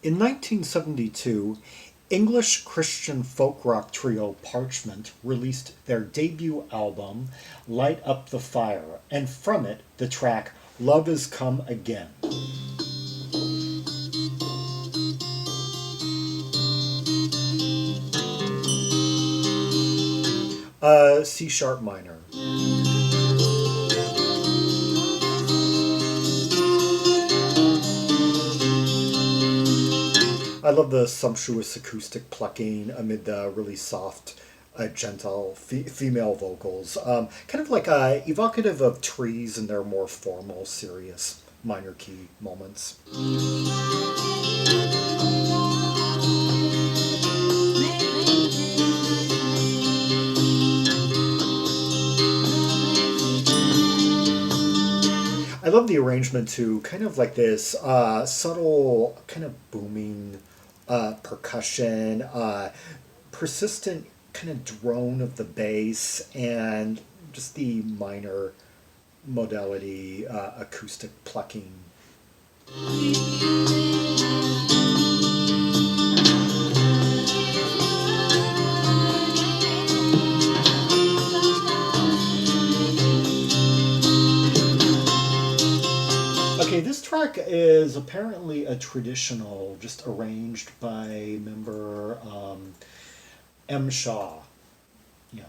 In 1972, English Christian folk rock trio Parchment released their debut album, Light Up the Fire, and from it, the track Love Is Come Again. C sharp minor. I love the sumptuous acoustic plucking amid the really soft, gentle female vocals. Kind of like evocative of trees in their more formal, serious minor key moments. I love the arrangement too, kind of like this subtle, kind of booming percussion, persistent kind of drone of the bass, and just the minor modality acoustic plucking. Okay, this track is apparently a traditional, just arranged by member M. Shaw. Yeah.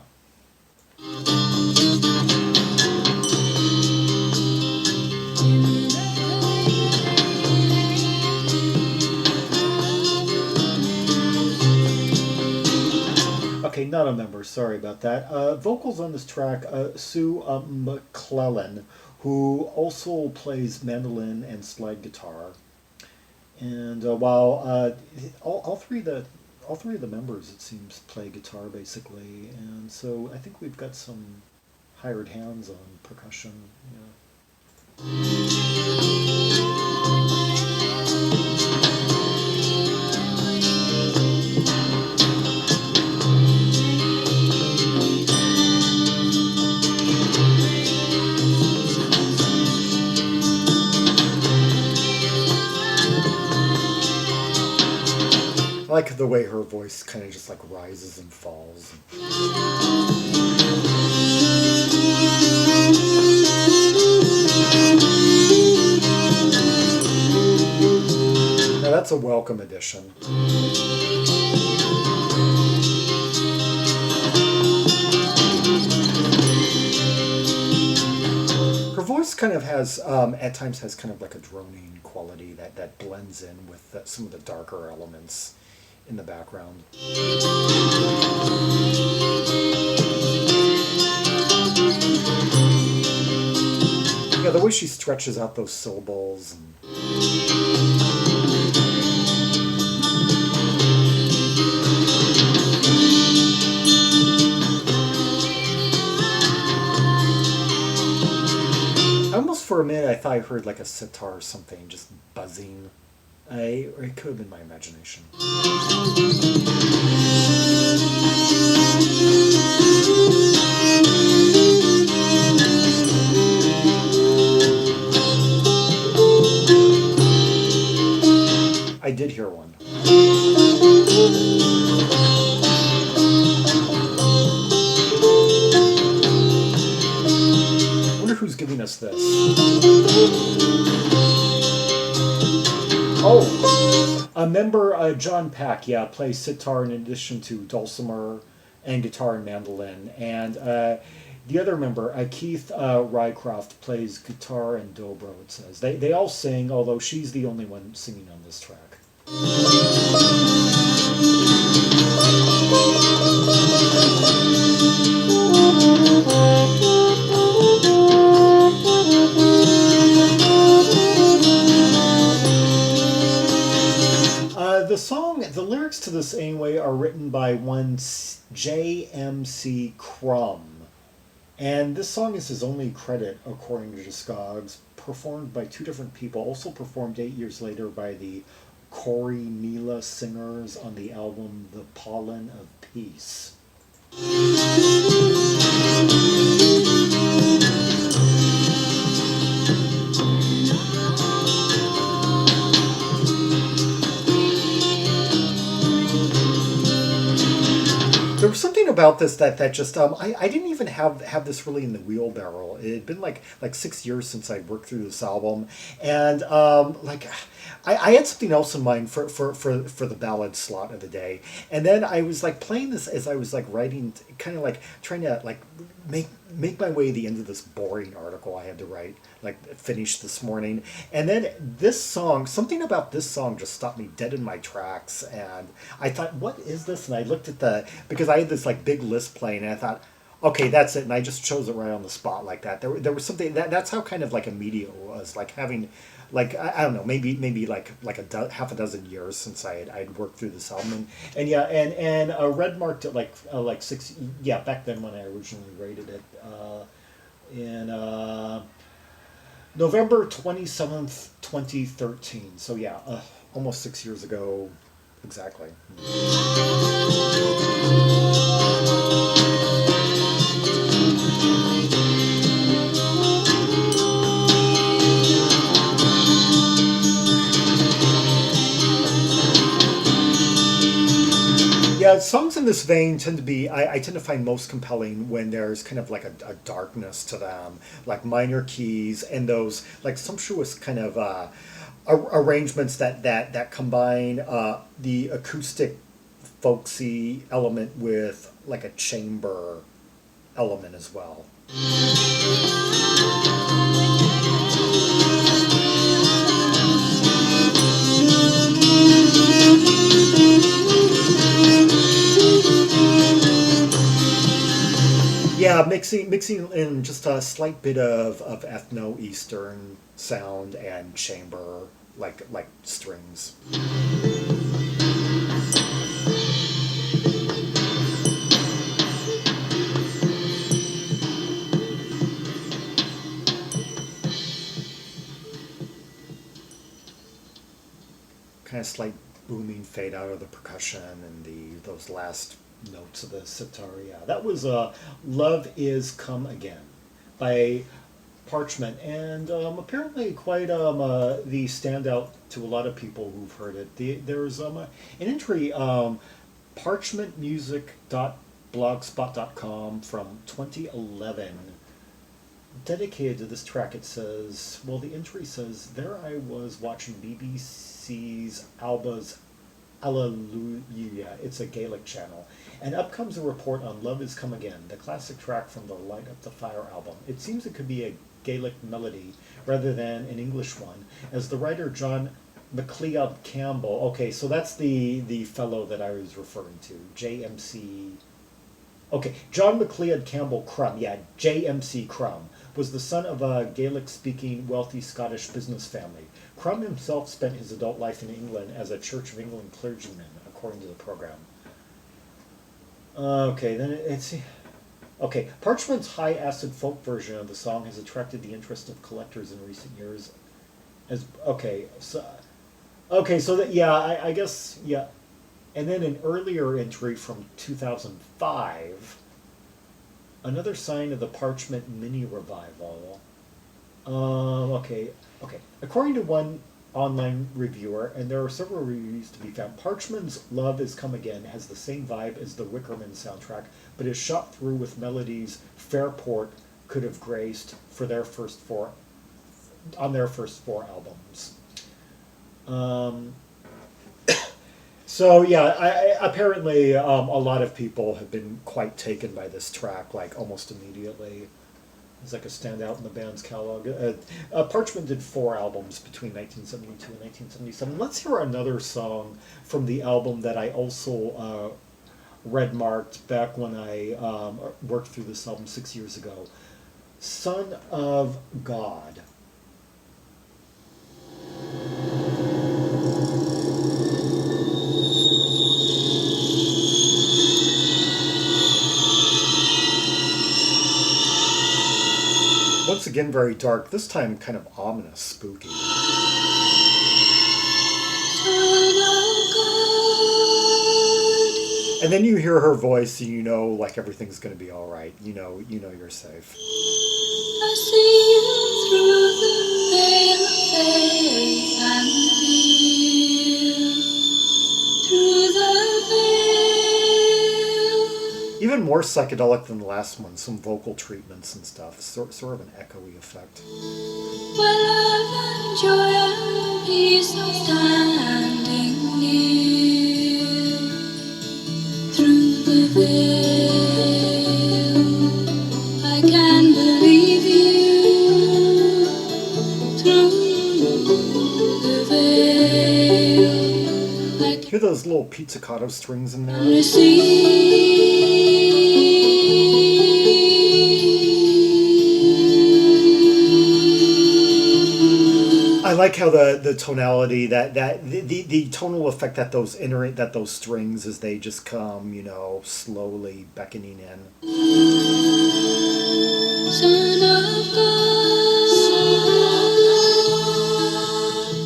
Okay, not a member, sorry about that. Vocals on this track, Sue McClellan, who also plays mandolin and slide guitar. And while all three of the members, it seems, play guitar basically, and so I think we've got some hired hands on percussion. I like the way her voice kind of just like rises and falls. Now that's a welcome addition. Her voice kind of has, at times has kind of like a droning quality that blends in with some of the darker elements in the background. Yeah, the way she stretches out those syllables. Almost for a minute I thought I heard like a sitar or something just buzzing. Or it could have been my imagination. I did hear one. I wonder who's giving us this. Oh, a member, John Pack, plays sitar in addition to dulcimer and guitar and mandolin. And the other member, Keith Rycroft, plays guitar and dobro, it says. They all sing, although she's the only one singing on this track. The lyrics to this anyway are written by one J.M.C. Crum. And this song is his only credit, according to Discogs, performed by two different people, also performed 8 years later by the Corey Mila singers on the album The Pollen of Peace. about this that just I didn't even have this really in the wheelbarrow. It had been like 6 years since I'd worked through this album, and like I had something else in mind for the ballad slot of the day, and then I was like playing this as I was like writing, kind of like trying to like make my way to the end of this boring article I had to write, like finish this morning. And then this song, something about this song just stopped me dead in my tracks. And I thought, what is this? And I looked at because I had this like big list playing, and I thought, okay, that's it. And I just chose it right on the spot like that. There was something that's how kind of like immediate it was, like having, like I don't know, maybe like half a dozen years since I'd worked through this album, and yeah, and Red marked it like 6, yeah, back then when I originally rated it, in November 27th, 2013. So yeah, almost 6 years ago, exactly. Yeah, songs in this vein tend to be, I tend to find most compelling when there's kind of like a darkness to them, like minor keys and those like sumptuous kind of arrangements that combine the acoustic folksy element with like a chamber element as well. Yeah, mixing in just a slight bit of ethno eastern sound and chamber like strings. Kind of slight booming fade out of the percussion and those last notes of the sitar. Yeah, that was "Love Is Come Again" by Parchment, and apparently quite the standout to a lot of people who've heard it. There's an entry, parchmentmusic.blogspot.com from 2011, dedicated to this track. It says, well, the entry says, there I was watching BBC's Alba's Alleluia. It's a Gaelic channel. And up comes a report on Love Is Come Again, the classic track from the Light Up the Fire album. It seems it could be a Gaelic melody rather than an English one, as the writer John McLeod Campbell, okay, so that's the fellow that I was referring to, J.M.C. Okay, John McLeod Campbell Crum, yeah, J.M.C. Crum, was the son of a Gaelic-speaking, wealthy Scottish business family. Crum himself spent his adult life in England as a Church of England clergyman, according to the program. Okay, then it's... Okay, Parchment's high-acid folk version of the song has attracted the interest of collectors in recent years. So that, yeah, I guess, yeah. And then an earlier entry from 2005, another sign of the Parchment mini revival. Okay. According to one online reviewer, and there are several reviews to be found, Parchment's Love Is Come Again has the same vibe as the Wickerman soundtrack, but is shot through with melodies Fairport could have graced for their first four albums. So yeah, apparently a lot of people have been quite taken by this track, like almost immediately. It's like a standout in the band's catalog. Parchment did 4 albums between 1972 and 1977. Let's hear another song from the album that I also red marked back when I worked through this album 6 years ago. Son of God. Once again, very dark, this time kind of ominous, spooky. And then you hear her voice, and you know, like, everything's going to be all right. You know you're safe. I see you through the veil of faith and fear. Through the veil. even more psychedelic than the last one. Some vocal treatments and stuff. Sort of an echoey effect. Well, love and joy and peace are standing near through the veil. I can believe you through the veil. Hear those little pizzicato strings in there? I like how the tonality that the tonal effect that those strings as they just come, slowly beckoning in. Son of God,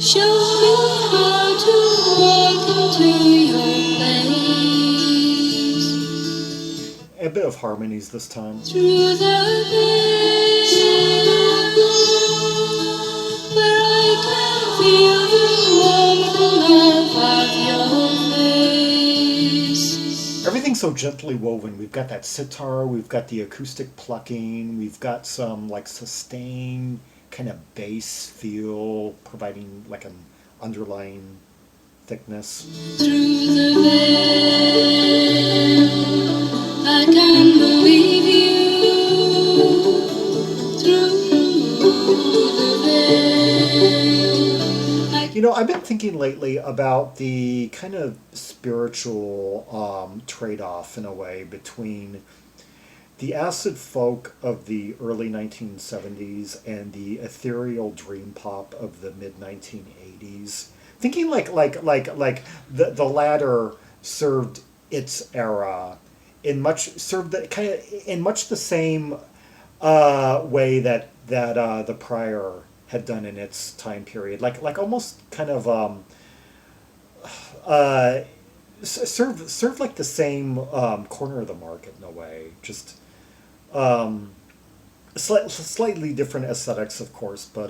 show me how to walk into your place. A bit of harmonies this time. Through the veil, where I can feel the warmth and love of your face. Everything's so gently woven. We've got that sitar, we've got the acoustic plucking, we've got some like sustained kind of bass feel, providing like an underlying thickness. Through the veil, I can believe you. Through the veil. I've been thinking lately about the kind of spiritual trade-off in a way between the acid folk of the early 1970s and the ethereal dream pop of the mid 1980s. Thinking like the latter served its era in much the same way that the prior had done in its time period, like almost kind of served like the same corner of the market in a way, just slightly different aesthetics, of course, but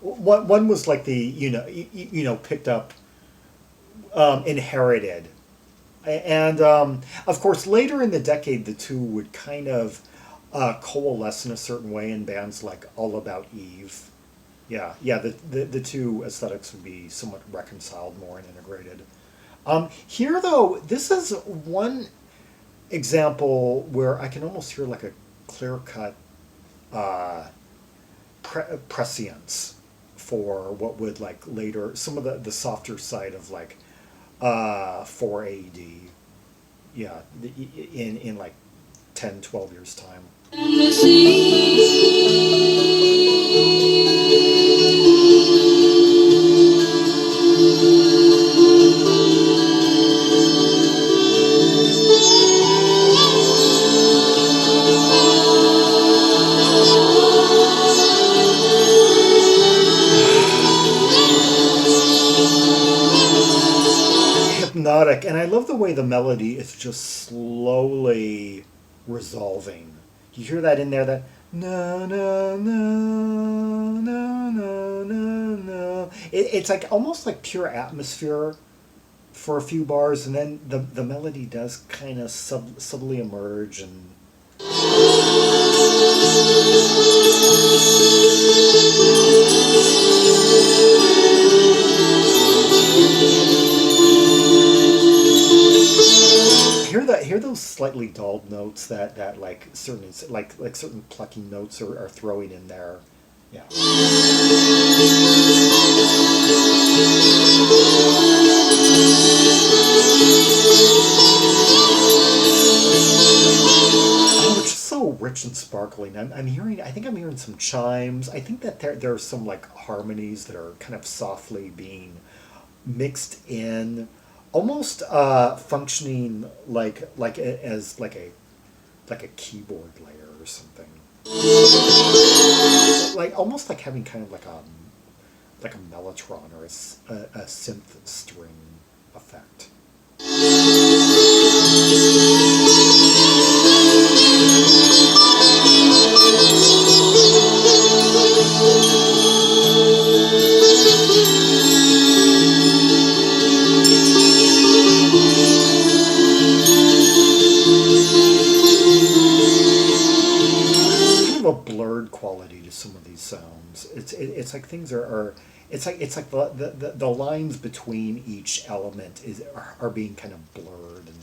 one was like the picked up, inherited, and of course later in the decade the two would kind of coalesce in a certain way in bands like All About Eve. Yeah, the two aesthetics would be somewhat reconciled more and integrated. Here, though, this is one example where I can almost hear like a clear-cut prescience for what would like later, some of the softer side of like 4 AD. Yeah, in like 10, 12 years' time. Hypnotic, and I love the way the melody is just slowly resolving. You hear that in there, that no no no no no no no. It's like almost like pure atmosphere for a few bars, and then the melody does kind of subtly emerge and. Hear those slightly dulled notes that like certain certain plucking notes are throwing in there. Yeah. Oh, it's just so rich and sparkling. I'm hearing. I think I'm hearing some chimes. I think that there are some like harmonies that are kind of softly being mixed in, almost functioning as like a keyboard layer or something. Like almost like having kind of like a mellotron or a synth string effect. it's like things are it's like the lines between each element are being kind of blurred and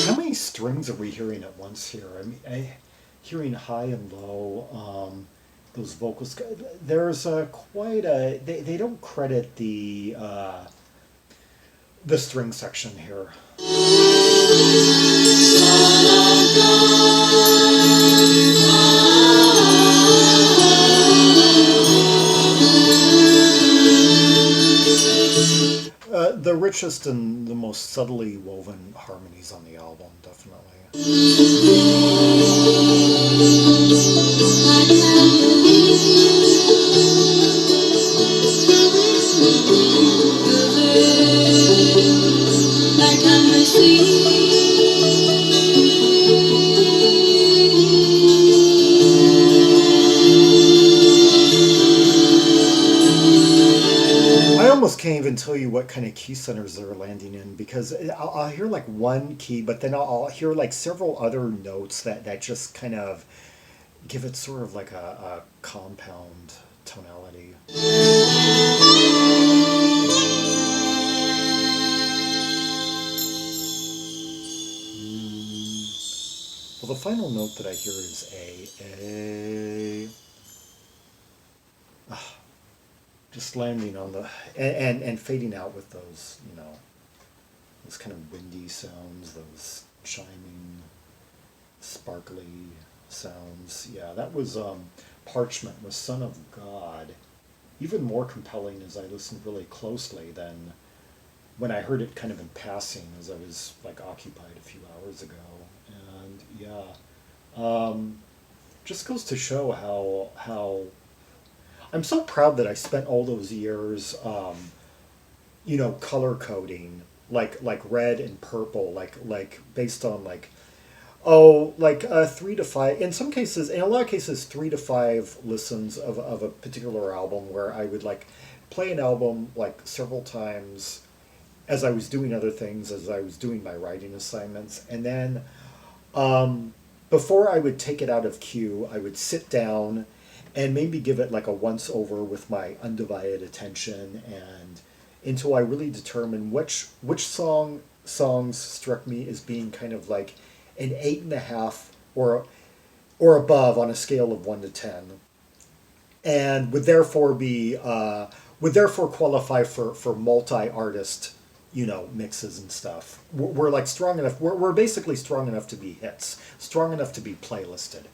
how many strings are we hearing at once here? I mean, hearing high and low, those vocals. There's quite a. They don't credit the string section here. The richest and the most subtly woven harmonies on the album, definitely. I almost can't even tell you what kind of key centers they're landing in because I'll hear like one key, but then I'll hear like several other notes that just kind of give it sort of like a compound tonality. Well, the final note that I hear is A. Ah, just landing on the and fading out with those, those kind of windy sounds, those chiming, sparkly sounds. Yeah, that was Parchment was Son of God. Even more compelling as I listened really closely than when I heard it kind of in passing as I was like occupied a few hours ago. And yeah, just goes to show how I'm so proud that I spent all those years, color coding like red and purple, like based on like like 3 to 5, in some cases, in a lot of cases, 3 to 5 listens of a particular album where I would like play an album like several times as I was doing other things, as I was doing my writing assignments, and then before I would take it out of queue, I would sit down and maybe give it like a once over with my undivided attention, and until I really determined which songs struck me as being kind of like an 8.5 or above on a scale of 1 to 10, and would therefore qualify for multi-artist mixes and stuff. We're like strong enough. We're basically strong enough to be hits, strong enough to be playlisted,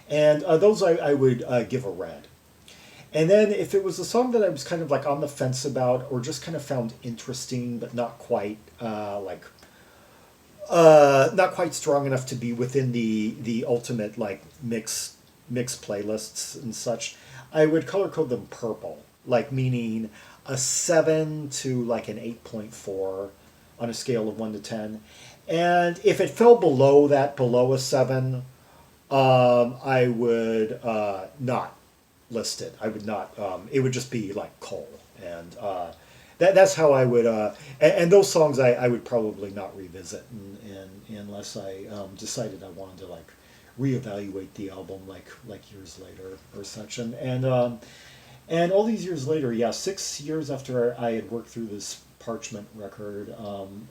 and those I would give a red. And then if it was a song that I was kind of like on the fence about, or just kind of found interesting but not quite not quite strong enough to be within the ultimate like mix playlists and such, I would color code them purple, like meaning a 7 to like an 8.4 on a scale of 1 to 10. And if it fell below that, below a 7, I would not list it. I would not. It would just be like coal, and that's how I would. And those songs I would probably not revisit, unless I decided I wanted to like reevaluate the album like years later or such. And all these years later, yeah, 6 years after I had worked through this Parchment record,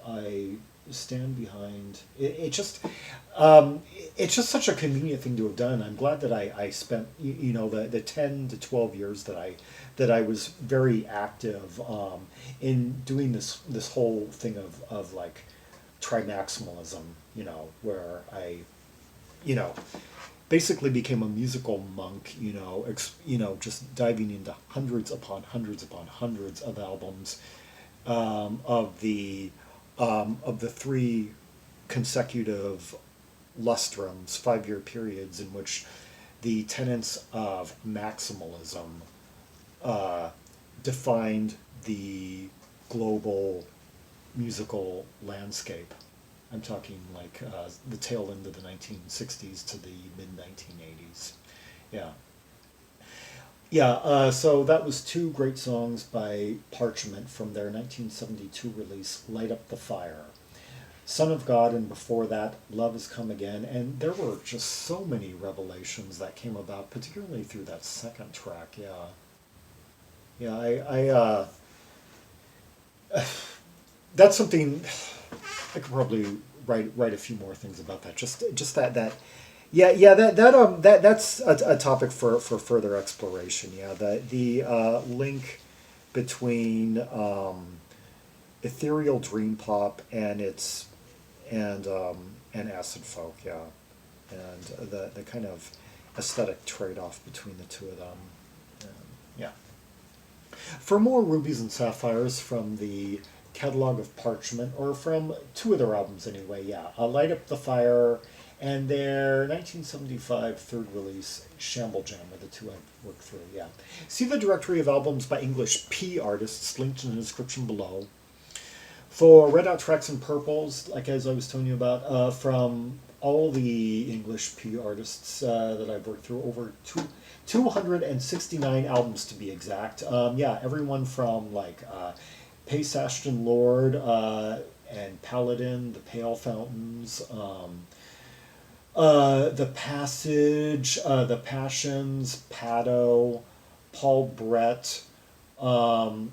I stand behind it. It's just such a convenient thing to have done. I'm glad that I spent the 10 to 12 years that I was very active in doing this whole thing of like trimaximalism, where I basically became a musical monk, just diving into hundreds upon hundreds upon hundreds of albums, of the 3 consecutive lustrums, 5-year periods in which the tenets of maximalism defined the global musical landscape. I'm talking like the tail end of the 1960s to the mid 1980s. Yeah. Yeah, so that was two great songs by Parchment from their 1972 release, Light Up the Fire. Son of God, and before that, Love Has Come Again. And there were just so many revelations that came about, particularly through that second track. Yeah. Yeah, that's something I could probably write a few more things about that. Just yeah, that's a topic for further exploration. Yeah, the link between ethereal dream pop and its and acid folk. Yeah, and the kind of aesthetic trade off between the two of them. Um, yeah. For more Rubies and Sapphires from the catalog of Parchment, or from two of their albums anyway, yeah, Light Up the Fire and their 1975 third release, Shamble Jam, are the two I've worked through, yeah. See the directory of albums by English P artists linked in the description below. For Red Out Tracks and Purples, like as I was telling you about, from all the English P artists that I've worked through, over 269 albums to be exact. Yeah, everyone from like Pace Ashton Lord and Paladin, The Pale Fountains, The Passage, The Passions, Paddo, Paul Brett, um,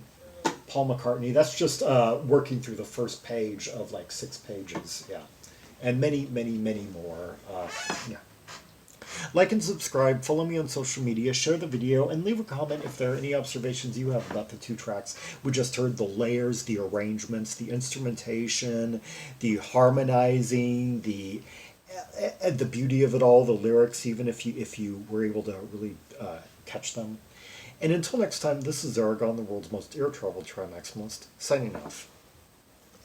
Paul McCartney. That's just working through the first page of like 6 pages, yeah. And many more. Yeah. Like and subscribe, follow me on social media, share the video, and leave a comment if there are any observations you have about the two tracks. We just heard the layers, the arrangements, the instrumentation, the harmonizing, the beauty of it all, the lyrics, even if you were able to really catch them. And until next time, this is Zaragon, the world's most ear-troubled trimaximalist, signing off.